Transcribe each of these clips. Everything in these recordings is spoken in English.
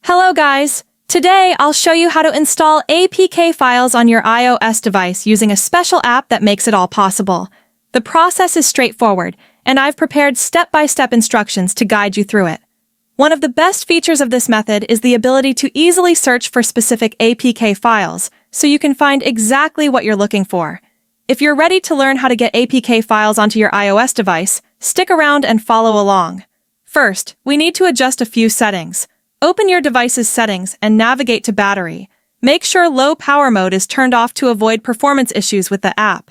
Hello guys! Today I'll show you how to install APK files on your iOS device using a special app that makes it all possible. The process is straightforward, and I've prepared step-by-step instructions to guide you through it. One of the best features of this method is the ability to easily search for specific APK files, so you can find exactly what you're looking for. If you're ready to learn how to get APK files onto your iOS device, stick around and follow along. First, we need to adjust a few settings. Open your device's settings and navigate to Battery. Make sure low power mode is turned off to avoid performance issues with the app.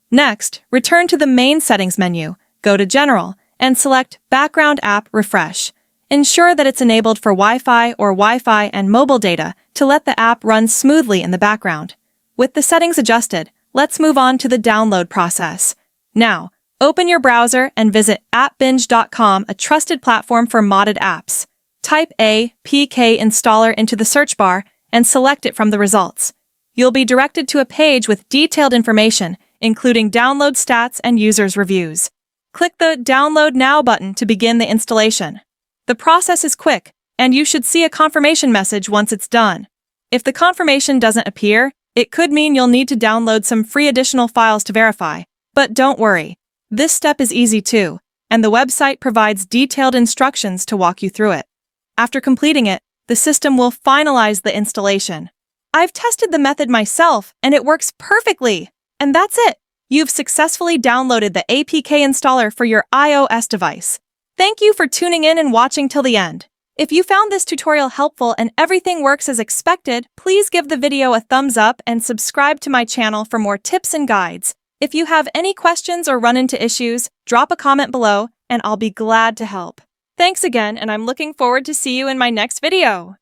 Next, return to the main settings menu, go to General, and select Background App Refresh. Ensure that it's enabled for Wi-Fi or Wi-Fi and mobile data to let the app run smoothly in the background. With the settings adjusted, let's move on to the download process. Now, open your browser and visit appbinge.com, a trusted platform for modded apps. Type APK Installer into the search bar and select it from the results. You'll be directed to a page with detailed information, including download stats and users' reviews. Click the Download Now button to begin the installation. The process is quick, and you should see a confirmation message once it's done. If the confirmation doesn't appear, it could mean you'll need to download some free additional files to verify. But don't worry, this step is easy too, and the website provides detailed instructions to walk you through it. After completing it, the system will finalize the installation. I've tested the method myself, and it works perfectly. And that's it. You've successfully downloaded the APK installer for your iOS device. Thank you for tuning in and watching till the end. If you found this tutorial helpful and everything works as expected, please give the video a thumbs up and subscribe to my channel for more tips and guides. If you have any questions or run into issues, drop a comment below, and I'll be glad to help. Thanks again, and I'm looking forward to see you in my next video.